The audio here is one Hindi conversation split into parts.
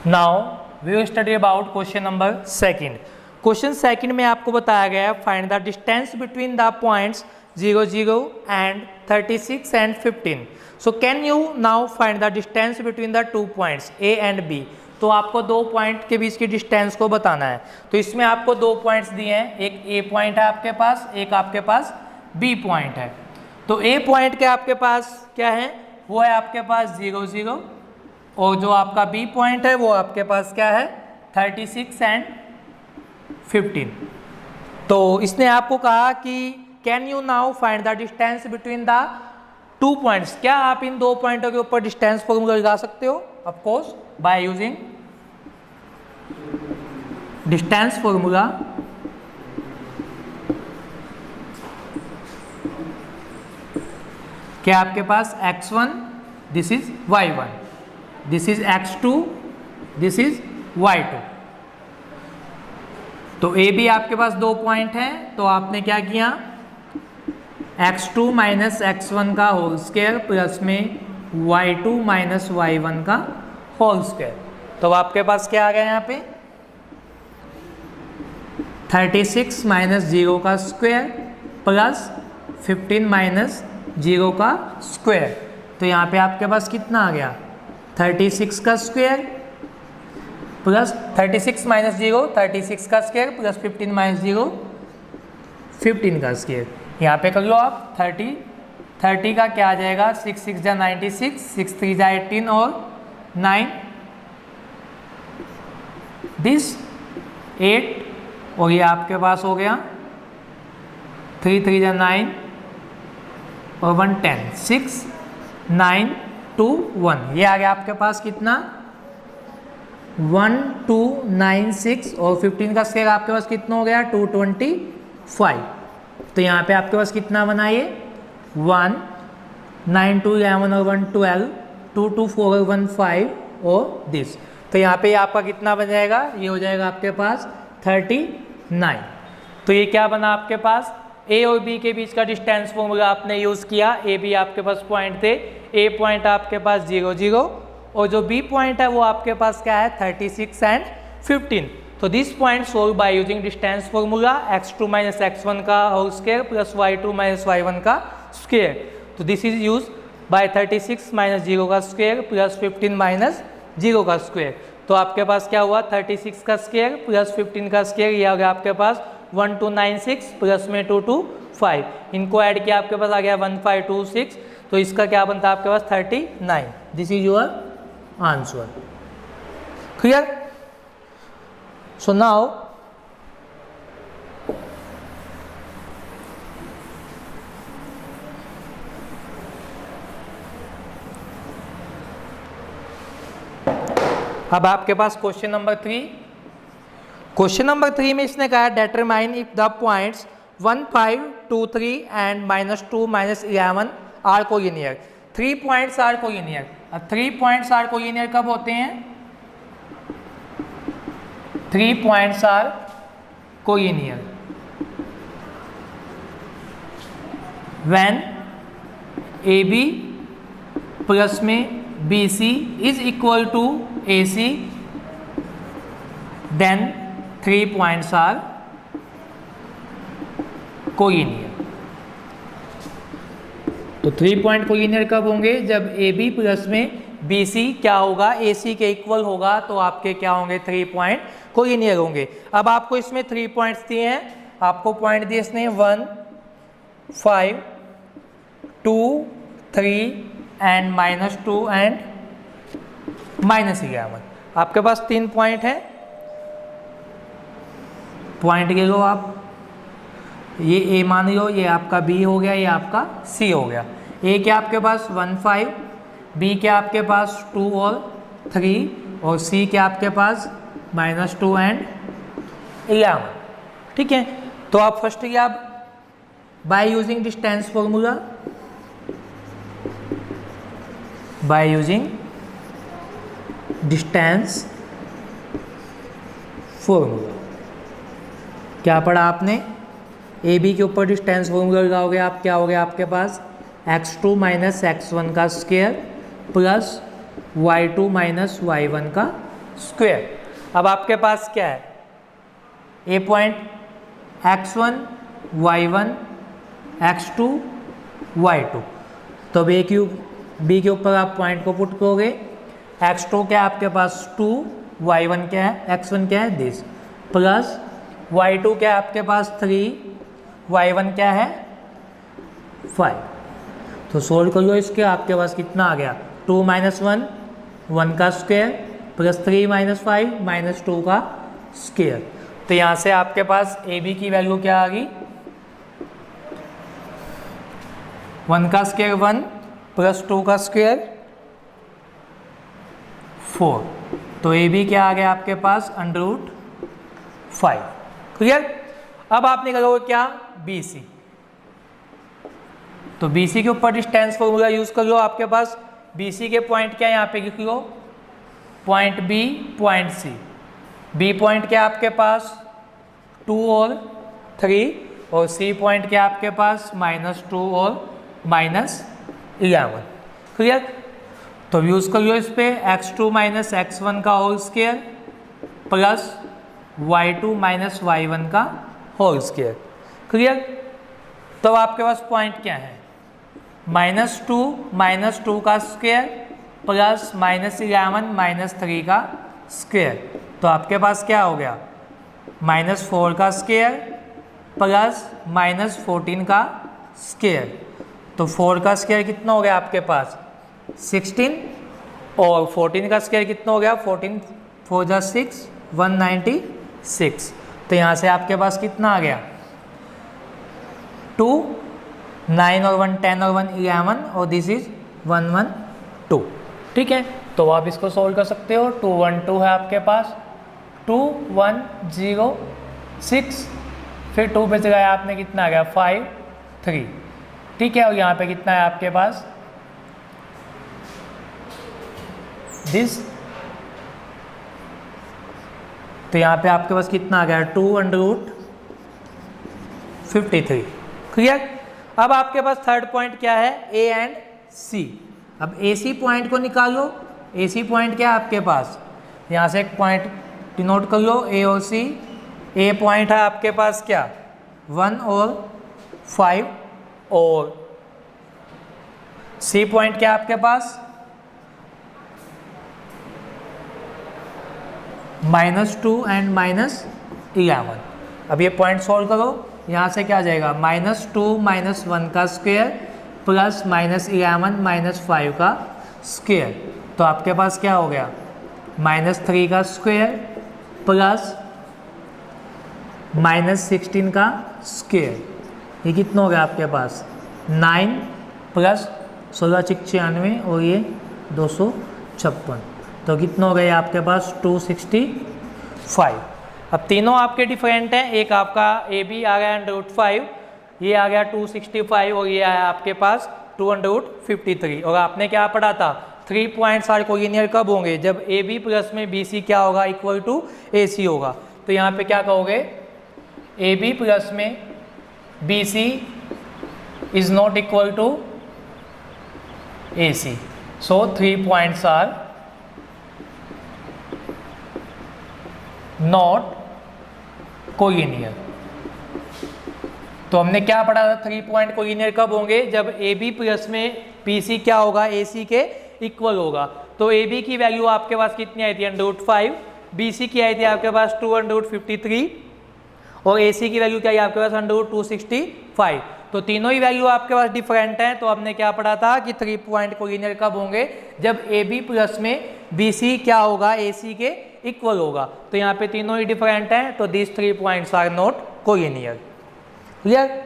Now we will study about question number second. Question second में आपको बताया गया है find the distance between the points 0 0 and 36 and 15। So can you now find the distance between the two points A and B. तो आपको दो पॉइंट के बीच की डिस्टेंस को बताना है। तो इसमें आपको दो पॉइंट्स दिए हैं, एक ए पॉइंट है आपके पास, एक आपके पास बी पॉइंट है। तो ए पॉइंट के आपके पास क्या है, वो है आपके पास 0 0, और जो आपका बी पॉइंट है वो आपके पास क्या है 36 एंड 15। तो इसने आपको कहा कि can you now find the distance between the two points. क्या आप इन दो पॉइंटों के ऊपर डिस्टेंस फॉर्मूला लगा सकते हो? Of course, bye using distance formula. क्या आपके पास x1 this is y1, this is x2, this is y2। तो ए बी आपके पास दो पॉइंट हैं, तो आपने क्या किया x2 माइनस x1 का होल स्क्वायर प्लस में y2 माइनस y1 का होल स्क्वायर। तो आपके पास क्या आ गया यहाँ पे 36 माइनस 0 का स्क्वायर प्लस 15 माइनस 0 का स्क्वायर। तो यहाँ पे आपके पास कितना आ गया 36 का स्क्वायर प्लस 36 माइनस 0 36 का स्क्वायर प्लस 15 माइनस 0 15 का स्क्वायर। यहाँ पे कर लो आप 30 का क्या आ जाएगा 6 6 जा 96, 6 3 जा 18 और 9 दिस 8, और ये आपके पास हो गया 3 3 जा 9 और 1 10, 6 9 2 1। ये आ गया आपके पास कितना 1 2 9 6 और 15 का स्क्वायर आपके पास कितना हो गया 225। तो यहाँ पे आपके पास कितना बना ये 1 9 2 11 और 1 12 2 2 4 और 1 5 और दिस। तो यहाँ पे आपका कितना बन जाएगा, ये हो जाएगा आपके पास 39। तो ये क्या बना आपके पास ए और बी के बीच का डिस्टेंस फॉर्मूला आपने यूज़ किया। ए बी आपके पास पॉइंट थे, ए पॉइंट आपके पास 0 0 और जो बी पॉइंट है वो आपके पास क्या है 36 एंड 15। तो this point solve bye using distance formula x2 minus x1 का whole square plus y2 minus y1 का स्क्वायर। तो this is use by 36 minus 0 का स्क्वायर प्लस 15 माइनस 0 का स्क्वायर। तो आपके पास क्या हुआ 36 का स्क्वायर प्लस 15 का स्क्वायर, ये आ गया आपके पास 1296 प्लस में 225। इनको ऐड किया आपके पास आ गया 1526। तो इसका क्या बनता है आपके पास 39। This is your answer. Clear? So now अब आपके पास क्वेश्चन नंबर 3। क्वेश्चन नंबर 3 में इसने कहा determine if the points 1 5 2 3 and -2 -11 are collinear. 3 points are collinear. अब 3 पॉइंट्स आर कोलिनियर कब होते हैं 3 points are collinear when A B plus में B C is equal to A C, then 3 points are collinear. तो 3 पॉइंट कोलिनियर कब होंगे जब ए बी प्लस में बी सी क्या होगा ए सी के इक्वल होगा, तो आपके क्या होंगे 3 पॉइंट कोलिनियर होंगे। अब आपको इसमें 3 पॉइंट्स दिए हैं, आपको पॉइंट दिए इसने 1 5 2 3 एंड -2 एंड -11। आपके पास 3 पॉइंट है, पॉइंट ले लो आप, ये ए मान लो, ये आपका बी हो गया, ये आपका सी हो गया। ए क्या आपके पास 1 5, बी क्या आपके पास 2 और 3 और सी क्या आपके पास -2 एंड 11। ठीक है, तो आप फर्स्ट आप bye using distance formula, bye using distance formula क्या पढ़ा आपने ए बी के ऊपर डिस्टेंस फॉर्मूला लगाओगे आप, क्या हो गया आपके पास x2 माइनस x1 का square plus y2 minus y1 का स्क्वायर। अब आपके पास क्या है, ए point x1 y1 x2 y2, तो बी के ऊपर आप पॉइंट को पुट करोगे। x2 क्या है आपके पास 2, y1 क्या है, x1 क्या है दिस, प्लस y2 क्या है आपके पास 3, y1 क्या है 5। तो सोल्व कर लो इसके, आपके पास कितना आ गया 2 - 1 1 का स्क्वायर प्लस 3 - 5 - 2 का स्क्वायर। तो यहाँ से आपके पास ए बी की वैल्यू क्या आ गई, 1 का स्क्वायर 1 प्लस 2 का स्क्वायर 4। तो ए बी क्या आ गया आपके पास √5। क्लियर। अब आप निकालोगे क्या, बी सी। तो बी सी के ऊपर डिस्टेंस फॉर्मूला यूज कर लो। आपके पास बी सी के पॉइंट क्या है, यहाँ पे लिख लो point B, point C. B point क्या है आपके पास 2 और 3, और सी पॉइंट क्या है आपके पास -2 और -11। क्लियर। तो यूज कर लो इस पे x2 - x1 का whole square plus y2 - y1 का होल स्क्वायर। क्लियर। तो आपके पास पॉइंट क्या है, -2 का स्क्वायर प्लस -11 -3 का स्क्वायर। तो आपके पास क्या हो गया -4 का स्क्वायर प्लस -14 का स्क्वायर। तो 4 का स्क्वायर कितना हो गया आपके पास 16, और 14 का स्क्वायर कितना हो गया 14 4 जा 6 196। तो यहाँ से आपके पास कितना आ गया 2 9 और 1 10 और 1 11, और दिस इज 112। ठीक है। तो आप इसको सोल्व कर सकते हो। 212 है आपके पास, 2106, फिर 2 पे लगाया आपने, कितना आ गया 5 3। ठीक है। और यहाँ पे कितना है आपके पास दिस, तो यहाँ पे आपके पास कितना आ गया 2√53। क्लियर। अब आपके पास थर्ड पॉइंट क्या है, ए एंड सी। अब ए सी पॉइंट को निकालो। ए सी पॉइंट क्या है आपके पास, यहाँ से एक पॉइंट डिनोट कर लो ए और सी। ए पॉइंट है आपके पास क्या 1 और 5, और सी पॉइंट क्या है आपके पास -2 एंड -11। अब ये पॉइंट सॉल्व करो। यहाँ से क्या आ जाएगा -2 - 1 का स्क्वायर प्लस -11 - 5 का स्क्वायर। तो आपके पास क्या हो गया -3 का स्क्वायर प्लस -16 का स्क्वायर। ये कितना हो गया आपके पास 9 प्लस 16 96, और ये 256। तो कितना हो गया आपके पास 265। अब तीनों आपके डिफरेंट हैं। एक आपका ए बी आ गया √5, ये आ गया 265, और ये आया आपके पास 253। और आपने क्या पढ़ा था 3 पॉइंट्स आर कोलिनियर कब होंगे, जब ए बी प्लस में बी सी क्या होगा इक्वल टू ए सी होगा। तो यहाँ पे क्या कहोगे ए बी प्लस में B C is not equal to A C. So 3 points are not collinear. तो हमने क्या पढ़ा था 3 पॉइंट कोलिनियर कब होंगे, जब ए बी प्लस में पी सी क्या होगा ए सी के इक्वल होगा। तो ए बी की वैल्यू आपके पास कितनी आई थी √5, बी सी की आई थी आपके पास 253, और ए सी की वैल्यू क्या आई आपके पास √265। तो तीनों ही वैल्यू आपके पास डिफरेंट हैं। तो हमने क्या पढ़ा था कि 3 पॉइंट कोलिनियर कब होंगे, जब ए बी प्लस में बी सी क्या होगा ए सी के इक्वल होगा। तो यहाँ पे तीनों ही डिफरेंट हैं, तो these 3 points are not collinear. Clear.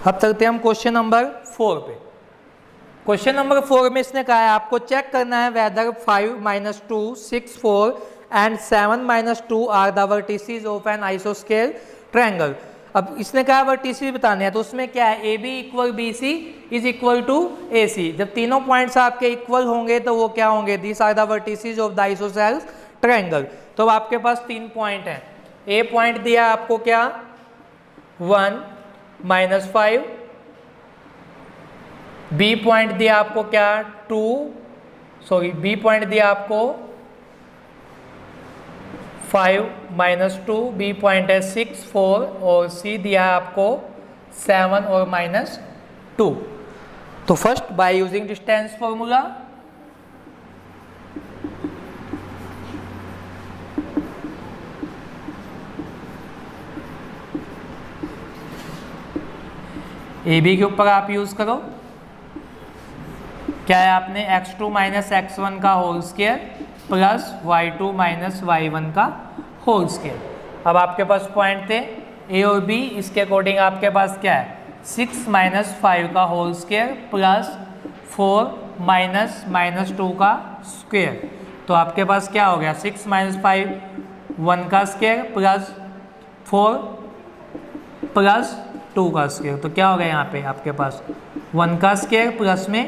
अब चलते हैं हम क्वेश्चन नंबर 4 पे। क्वेश्चन नंबर 4 में इसने कहा है आपको चेक करना है whether 5 - 2 6 4 and 7 - 2 are the vertices of an आइसोस्केल ट्रायंगल। अब इसने कहा वर्टिसेस बताने हैं, तो उसमें क्या है, A B equal B C is equal to A C. जब तीनों पॉइंट्स आपके इक्वल होंगे तो वो क्या होंगे, these are the vertices of the isosceles triangle. तो अब आपके पास 3 पॉइंट हैं। ए पॉइंट दिया आपको क्या 1 -5, बी पॉइंट दिया आपको क्या 2, सॉरी बी पॉइंट दिया आपको 5 -2, बी पॉइंट है 6 4 और सी दिया है आपको 7 और -2। तो first by using distance formula, A B के ऊपर आप यूज करो, क्या है आपने x2 - x1 का whole square plus y2 - y1 का होल स्क्वायर। अब आपके पास पॉइंट थे ए और बी, इसके अकॉर्डिंग आपके पास क्या है 6 - 5 का होल स्क्वायर प्लस 4 - -2 का स्क्वायर। तो आपके पास क्या हो गया 6 - 5 1 का स्क्वायर प्लस 4 प्लस 2 का स्क्वायर। तो क्या हो गया यहाँ पे आपके पास 1 का स्क्वायर प्लस में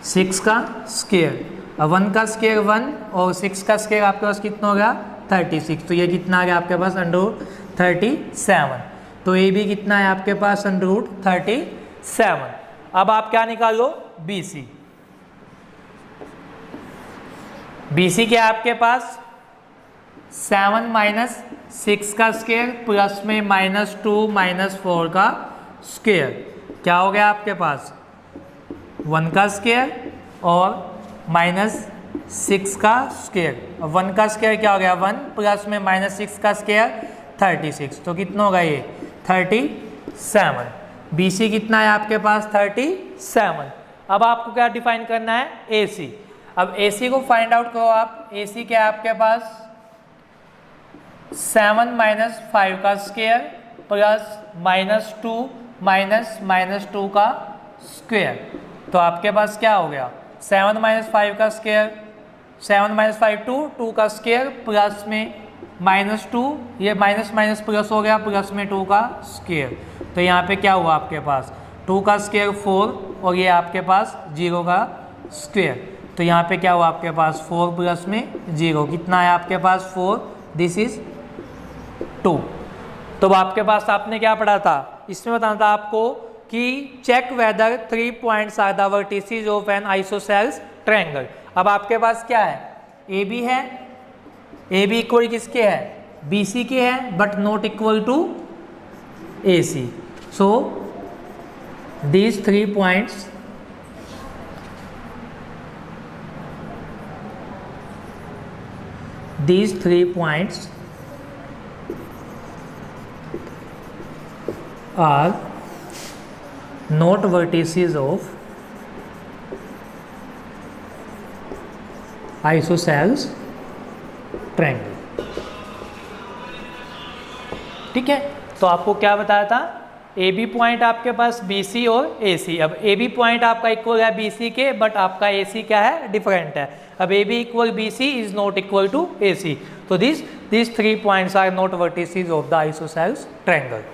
6 का स्क्वायर। अब 1 का स्क्वायर 1 और 6 का स्क्वायर आपके पास कितना हो गया 36। तो ये कितना आ गया आपके पास √37। तो ये भी कितना है आपके पास √37। अब आप क्या निकालो बी सी। बी सी क्या है आपके पास 7 - 6 का स्क्वायर प्लस में -2 -4 का स्क्वायर। क्या हो गया आपके पास 1 का स्क्वायर और -6 का स्क्वायर। और 1 का स्क्वायर क्या हो गया 1 प्लस में -6 का स्क्वायर 36। तो कितना होगा ये 37। बी सी कितना है आपके पास 37। अब आपको क्या डिफाइन करना है ए सी। अब ए सी को फाइंड आउट करो आप। ए सी क्या है आपके पास 7 - 5 का स्क्वायर प्लस -2 -2 का स्क्वायर। तो आपके पास क्या हो गया 7 - 5 का स्क्वायर 7 - 5 2 का स्क्वायर प्लस में -2, ये माइनस प्लस हो गया प्लस में 2 का स्क्वायर। तो यहाँ पे क्या हुआ आपके पास 2 का स्क्वायर 4 और ये आपके पास 0 का स्क्वायर। तो यहाँ पे क्या हुआ आपके पास 4 प्लस में 0 कितना है आपके पास 4, दिस इज 2। तो आपके पास आपने क्या पढ़ा था, इसमें बताना था आपको कि check whether 3 points are the vertices of an isosceles triangle. अब आपके पास क्या है ए बी है, ए बी इक्वल किसके है बी सी के है but not equal to A C. So these 3 points are not vertices of isosceles triangle। ठीक है, तो आपको क्या बताया था ए बी पॉइंट आपके पास बी सी और ए सी। अब ए बी पॉइंट आपका इक्वल है बी सी के बट आपका ए सी क्या है डिफरेंट है। अब A B equal B C is not equal to A C. तो these 3 points are not vertices of the isosceles triangle।